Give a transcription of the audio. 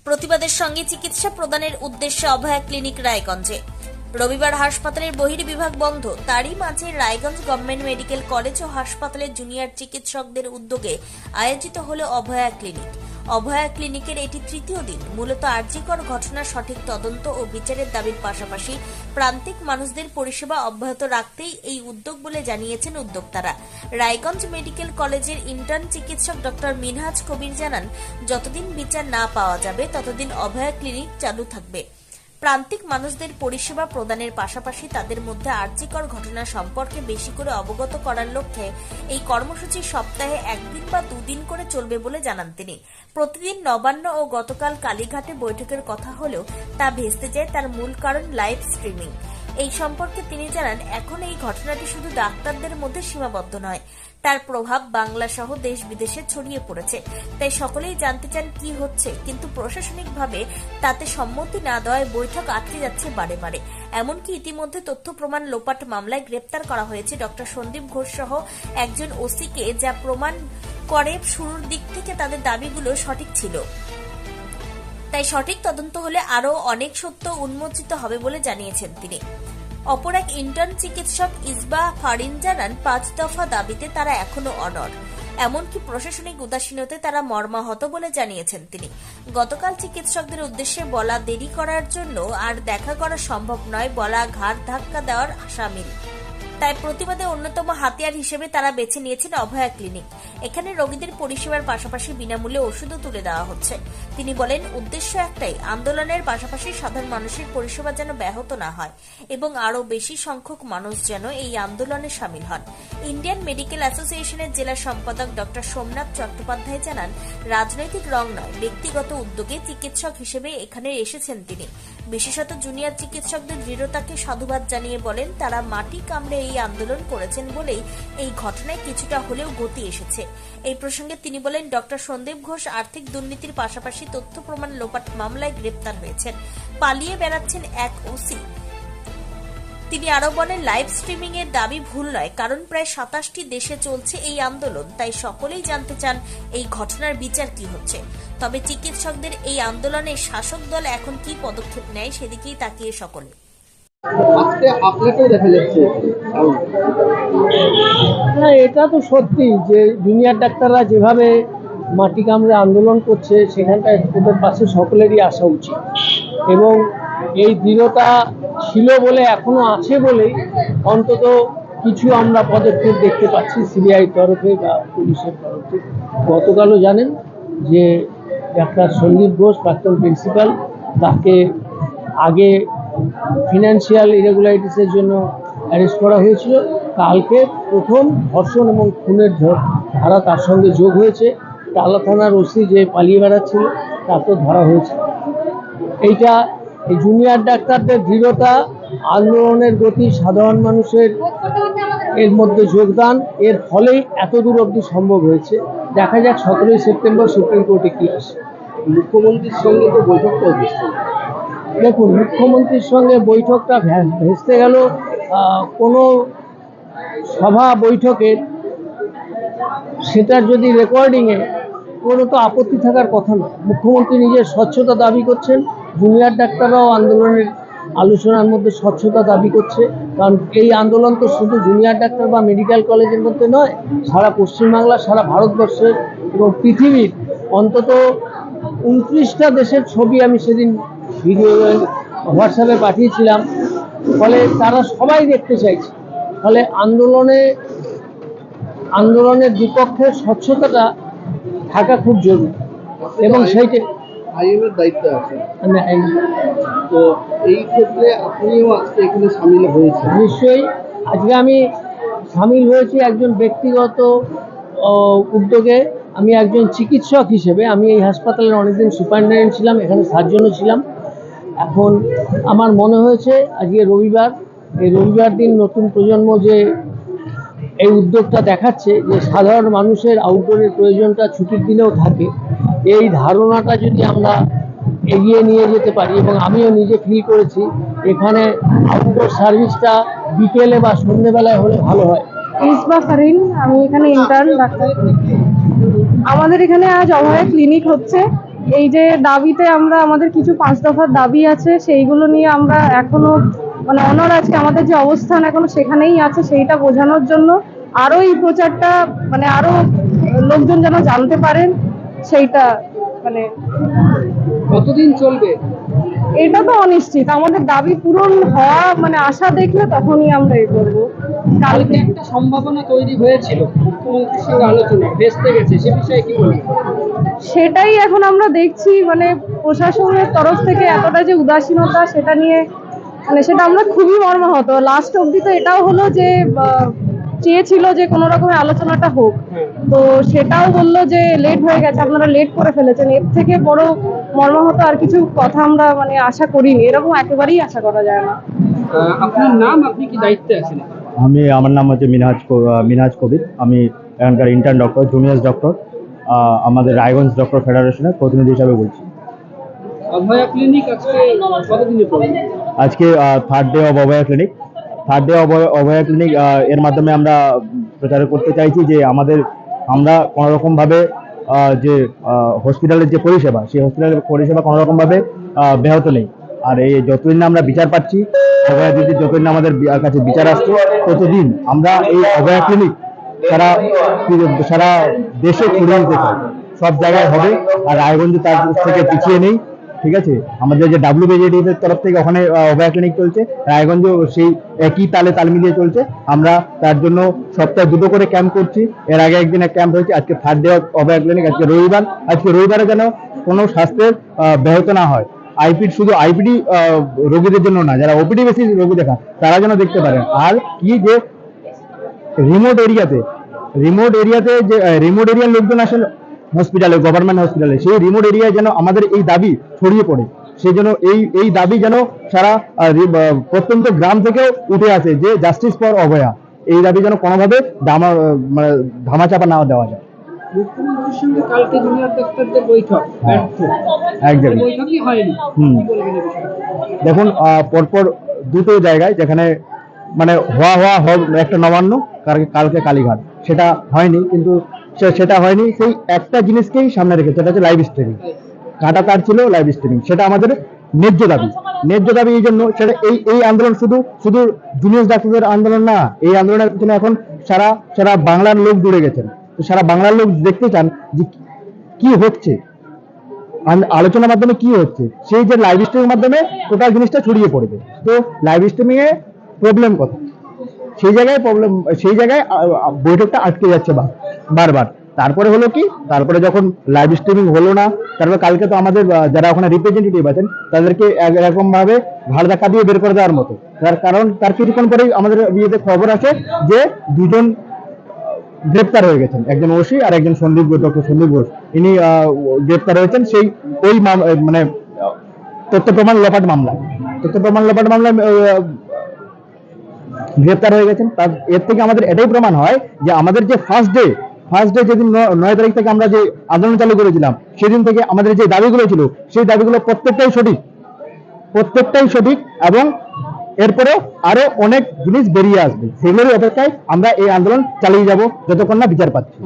প্রতিবাদের সঙ্গে চিকিৎসা প্রদানের উদ্দেশ্যে অভয়া ক্লিনিক রায়গঞ্জে। রবিবার হাসপাতালের বহির্বিভাগ বন্ধ, তারই মাঝে রায়গঞ্জ গভর্নমেন্ট মেডিকেল কলেজ ও হাসপাতালের জুনিয়র চিকিৎসকদের উদ্যোগে আয়োজিত হলো অভয়া ক্লিনিক। অভয়া ক্লিনিকের এটি তৃতীয় দিন। মূলত আরজিকর ঘটনার সঠিক তদন্ত ও বিচারের দাবির পাশাপাশি প্রান্তিক মানুষদের পরিষেবা অব্যাহত রাখতেই এই উদ্যোগ বলে জানিয়েছেন উদ্যোক্তারা। রায়গঞ্জ মেডিকেল কলেজের ইন্টার্ন চিকিৎসক ডক্টর মিনহাজ কবির জানান, যতদিন বিচার না পাওয়া যাবে ততদিন অভয়া ক্লিনিক চালু থাকবে। প্রান্তিক মানুষদের পরিষেবা প্রদানের পাশাপাশি তাদের মধ্যে আরজিকর ঘটনা সম্পর্কে বেশি করে অবগত করার লক্ষ্যে এই কর্মসূচি সপ্তাহে একদিন বা দুদিন করে চলবে বলে জানান তিনি। প্রতিদিন নবান্ন ও গতকাল কালীঘাটে বৈঠকের কথা হলেও তা ভেস্তে যায় তার মূল কারণ লাইভ স্ট্রিমিং। এই সম্পর্কে তিনি জানান, এখন এই ঘটনাটি শুধু ডাক্তারদের মধ্যে সীমাবদ্ধ নয়, তার প্রভাব বাংলা সহ দেশ বিদেশে ছড়িয়ে পড়েছে। তাই সকলেই জানতে চান কি হচ্ছে, কিন্তু প্রশাসনিকভাবে তাতে সম্মতি না দেওয়ায় বৈঠক আটকে যাচ্ছে বারে বারে। এমনকি ইতিমধ্যে তথ্য প্রমাণ লোপাট মামলায় গ্রেপ্তার করা হয়েছে ডক্টর সন্দীপ ঘোষ সহ একজন ওসিকে, যা প্রমাণ করে শুরুর দিক থেকে তাদের দাবিগুলো সঠিক ছিল। তাই সঠিক তদন্ত হলে আরও অনেক সত্য উন্মোচিত হবে বলে জানিয়েছেন তিনি। অপর এক ইন্টার্ন চিকিৎসক ইসবা ফারিন জানান, 5 দফা দাবিতে তারা এখনো অনড়। এমনকি প্রশাসনিক উদাসীনতায় তারা মর্মাহত বলে জানিয়েছেন তিনি। গতকাল চিকিৎসকদের উদ্দেশ্যে বলা, দেরি করার জন্য আর দেখা করা সম্ভব নয় বলা ঘাড় ধাক্কা দেওয়ার সামিল। তাই প্রতিবাদে অন্যতম হাতিয়ার হিসেবে তারা বেছে নিয়েছেন অভয়া ক্লিনিক। এখানে রোগীদের পরিষেবার পাশাপাশি বিনামূল্যে ওষুধও তুলে দেওয়া হচ্ছে। তিনি বলেন, উদ্দেশ্য একটাই, আন্দোলনের পাশাপাশি সাধারণ মানুষের পরিষেবা যেন ব্যাহত না হয় এবং আরও বেশি সংখ্যক মানুষ যেন এই আন্দোলনে সামিল হন। ইন্ডিয়ান মেডিকেল অ্যাসোসিয়েশনের জেলা সম্পাদক ডক্টর সোমনাথ চট্টোপাধ্যায় জানান, রাজনৈতিক রং নয়, ব্যক্তিগত উদ্যোগে চিকিৎসক হিসেবে এখানে এসেছেন তিনি। বিশেষত জুনিয়র চিকিৎসকদের দৃঢ়তাকে সাধুবাদ জানিয়ে বলেন, তারা মাটি কামড়ে এই আন্দোলন করেছেন বলেই এই ঘটনায় কিছুটা হলেও গতি এসেছে। এই প্রসঙ্গে তিনি বলেন, ডক্টর সন্দীপ ঘোষ আর্থিক দুর্নীতির পাশাপাশি তথ্য প্রমাণ লোপাট মামলায় গ্রেপ্তার হয়েছেন। পালিয়ে বেড়াচ্ছেন এক ওসি। তিনি আরো বলেন, লাইভ স্ট্রিমিং এর দাবি ভুল নয়, কারণ প্রায় 27টি দেশে চলছে এই আন্দোলন। তাই সকলেই জানতে চান এই ঘটনার বিচার কি হচ্ছে। তবে চিকিৎসকদের এই আন্দোলনে শাসক দল এখন কি পদক্ষেপ নেয় সেদিকেই তাকিয়ে সকলে। না, এটা তো সত্যি যে জুনিয়র ডাক্তাররা যেভাবে মাটি কামড়ে আন্দোলন করছে, সেখানটায় ওদের পাশে সকলেরই আসা উচিত এবং এই দৃঢ়তা ছিল বলে, এখনো আছে বলেই অন্তত কিছু আমরা পদক্ষেপ দেখতে পাচ্ছি সিবিআই তরফে বা পুলিশের তরফে। গতকালও জানেন যে ডাক্তার সন্দীপ ঘোষ, প্রাক্তন প্রিন্সিপাল, তাকে আগে ফিনান্সিয়াল ইরেগুলারিটিসের জন্য অ্যারেস্ট করা হয়েছিল। কালকে প্রথম ধর্ষণ এবং খুনের ধারা তার সঙ্গে যোগ হয়েছে। টালা থানার ওসি যে পালিয়ে বেড়াচ্ছিল তাকেও ধরা হয়েছে। এইটা এই জুনিয়র ডাক্তারদের দৃঢ়তা, আন্দোলনের গতি, সাধারণ মানুষের এর মধ্যে যোগদান, এর ফলেই এত দূর অবধি সম্ভব হয়েছে। দেখা যাক 17ই সেপ্টেম্বর সুপ্রিম কোর্টে কি আসে। মুখ্যমন্ত্রীর সঙ্গে তো বৈঠকটা হচ্ছে। দেখুন, মুখ্যমন্ত্রীর সঙ্গে বৈঠকটা ভেস্তে গেল। কোনো সভা বৈঠকের সেটার যদি রেকর্ডিংয়ে কোনো তো আপত্তি থাকার কথা নয়। মুখ্যমন্ত্রী নিজের স্বচ্ছতা দাবি করছেন, জুনিয়র ডাক্তাররাও আন্দোলনের আলোচনার মধ্যে স্বচ্ছতা দাবি করছে। কারণ এই আন্দোলন তো শুধু জুনিয়র ডাক্তার বা মেডিকেল কলেজের মধ্যে নয়, সারা পশ্চিমবাংলা, সারা ভারতবর্ষের এবং পৃথিবীর অন্তত 29টা দেশের ছবি আমি সেদিন ভিডিও হোয়াটসঅ্যাপে পাঠিয়েছিলাম। ফলে তারা সবাই দেখতে চাইছে। ফলে আন্দোলনের বিপক্ষে স্বচ্ছতাটা থাকা খুব জরুরি এবং সেইটা আইএমের দায়িত্ব আছে। তো এই ক্ষেত্রে আপনিও আজকে এখানে সামিল হয়েছেন। নিশ্চয়ই আজকে আমি সামিল হয়েছি একজন ব্যক্তিগত উদ্যোগে। আমি একজন চিকিৎসক হিসেবে, আমি এই হাসপাতালের অনেকদিন সুপারিনটেন্ডেন্ট ছিলাম, এখানে সার্জনও ছিলাম। এখন আমার মনে হয়েছে আজকে রবিবার, এই রবিবার দিন নতুন প্রজন্ম যে এই উদ্যোগটা দেখাচ্ছে যে সাধারণ মানুষের আউটডোরের প্রয়োজনটা ছুটির দিনেও থাকে, এই ধারণাটা যদি আমরা এগিয়ে নিয়ে যেতে পারি, এবং আমিও নিজে ফিল করেছি এখানে আউটডোর সার্ভিসটা বিকেলে বা সন্ধ্যেবেলায় হলে ভালো হয়। ইসবা ফারিন, আমি এখানে ইন্টার্ন ডাক্তার। আমাদের এখানে আজ অভয়া ক্লিনিক হচ্ছে। এই যে দাবিতে আমরা আমাদের কিছু 5 দফার দাবি আছে, সেইগুলো নিয়ে আমরা এখনো মানে অনর আজকে আমাদের যে অবস্থান এখনো সেখানেই আছে, সেইটা বোঝানোর জন্য আরো এই প্রচারটা মানে আরো লোকজন যেন জানতে পারেন সেইটা মানে কতদিন চলবে? এটা তো অনিশ্চিত। আমাদের দাবি পূরণ হওয়া মানে আশা দেখলে তখনই আমরা এ করবো। কালকে একটা সম্ভাবনা তৈরি হয়েছিল মুখ্যমন্ত্রীর সঙ্গে আলোচনা ভেস্তে গেছে, সে বিষয়ে কি বলবেন? সেটাই এখন আমরা দেখছি, মানে প্রশাসনের তরফ থেকে এতটা যে উদাসীনতা সেটা নিয়ে মানে সেটা আমরা খুবই মর্মাহত। লাস্ট অবধি তো এটাও হলো যে চেয়েছিল যে কোনো রকমের আলোচনাটা হোক, তো সেটাও বললো যে লেট হয়ে গেছে, আপনারা লেট করে ফেলেছেন। এর থেকে বড় মর্মাহত আর কিছু কথা আমরা মানে আশা করিনি, এরকম একেবারেই আশা করা যায় না। আপনার নাম, আপনি কি দায়িত্বে আছেন? আমার নাম হচ্ছে মিনহাজ কবির। আমি এখানকার ইন্টার্ন ডক্টর, জুনিয়র ডক্টর, আমাদের রায়গঞ্জ ডক্টর ফেডারেশনের প্রতিনিধি হিসাবে বলছি। অভয়া ক্লিনিক আজকে কতদিনে পড়বে? আজকে third day of Abhaya clinic. Abhaya clinic এর মাধ্যমে আমরা প্রচার করতে চাইছি যে আমরা কোনোরকমভাবে যে হসপিটালের যে পরিষেবা, সেই হসপিটালের পরিষেবা কোনোরকমভাবে ব্যাহত নেই। আর এই যতদিন না আমরা বিচার পাচ্ছি, অভয়া দিদির যতদিন না আমাদের কাছে বিচার আসছে, ততদিন আমরা এই অভয়া ক্লিনিক সারা দেশে ছড়িয়ে দিতে চাই। সব জায়গায় হবে, আর রায়গঞ্জে তার থেকে পিছিয়ে নেই। ঠিক আছে, আমাদের যে WBJD এর তরফ থেকে ওখানে অভয়া ক্লিনিক চলছে, রায়গঞ্জেও সেই একই তাল মিলিয়ে চলছে। আমরা তার জন্য সপ্তাহে 2টো করে ক্যাম্প করছি। এর আগে একদিন ক্যাম্প হয়েছে, আজকে থার্ড ডে অভয়া ক্লিনিক। আজকে রবিবারে যেন কোনো স্বাস্থ্যের ব্যাহত না হয়। শুধু আইপিডি রোগীদের জন্য না, যারা ওপিডি বেসিস রোগী দেখা তারা যেন দেখতে পারেন। আর কি যে রিমোট এরিয়াতে যে রিমোট এরিয়ার লোকজন আসেন হসপিটালে, গভর্নমেন্ট হসপিটালে, সেই রিমোট এরিয়ায় যেন আমাদের এই দাবি ছড়িয়ে পড়ে। সেই জন্য এই দাবি যেন সারা প্রত্যন্ত গ্রাম থেকেও উঠে আসে যে জাস্টিস ফর অভয়া। এই দাবি যেন কোনোভাবে ধামাচাপা না দেওয়া যায়। মুখ্যমন্ত্রীর সঙ্গে কালকে জুনিয়র ডাক্তারদের বৈঠক একদম বৈঠকই হয়নি। কি বলবেন এই বিষয়ে? দেখুন, পরপর 2টো জায়গায় যেখানে মানে হওয়া একটা নবান্ন, কালকে কালীঘাট, সেটা হয়নি। কিন্তু সেটা হয়নি সেই একটা জিনিসকেই সামনে রেখে, সেটা হচ্ছে লাইভ স্ট্রিমিং। কাটা তার ছিল লাইভ স্ট্রিমিং, সেটা আমাদের ন্যায্য দাবি। এই জন্য সেটা এই আন্দোলন শুধু জুনিয়র ডাক্তারদের আন্দোলন না, এই আন্দোলনের পিছনে এখন সারা বাংলার লোক জুড়ে গেছেন। তো সারা বাংলার লোক দেখতে চান যে কি হচ্ছে, আলোচনার মাধ্যমে কি হচ্ছে। সেই যে লাইভ স্ট্রিমিং মাধ্যমে টোটাল জিনিসটা ছড়িয়ে পড়বে। তো লাইভ স্ট্রিমিং এ প্রবলেম কথা, সেই জায়গায় বৈঠকটা আটকে যাচ্ছে বারবার। তারপরে হলো কি, তারপরে যখন লাইভ স্ট্রিমিং হলো না, তারপরে কালকে তো আমাদের যারা ওখানে রিপ্রেজেন্টেটিভ আছেন তাদেরকে এরকম ভাবে ঘাড় ধাক্কা দিয়ে বের করে দেওয়ার মতো। তার কারণ তার কিছুক্ষণ পরেই আমাদের বিয়েতে খবর আছে যে 2জন গ্রেপ্তার হয়ে গেছেন, একজন ওসি আর একজন ডক্টর সন্দীপ ঘোষ। ইনি গ্রেপ্তার হয়েছেন ওই মানে তথ্য প্রমাণ লোপাট মামলায় গ্রেপ্তার হয়ে গেছেন। এর থেকে আমাদের এটাই প্রমাণ হয় যে আমাদের যে ফার্স্ট ডে যেদিন 9 তারিখ থেকে আমরা যে আন্দোলন চালু করেছিলাম, সেদিন থেকে আমাদের যে দাবিগুলো ছিল, সেই দাবিগুলো প্রত্যেকটাই সঠিক এবং এরপরে আরো অনেক জিনিস বেরিয়ে আসবে। সেগুলোর অপেক্ষায় আমরা এই আন্দোলন চালিয়ে যাব যতক্ষণ না বিচার পাচ্ছি।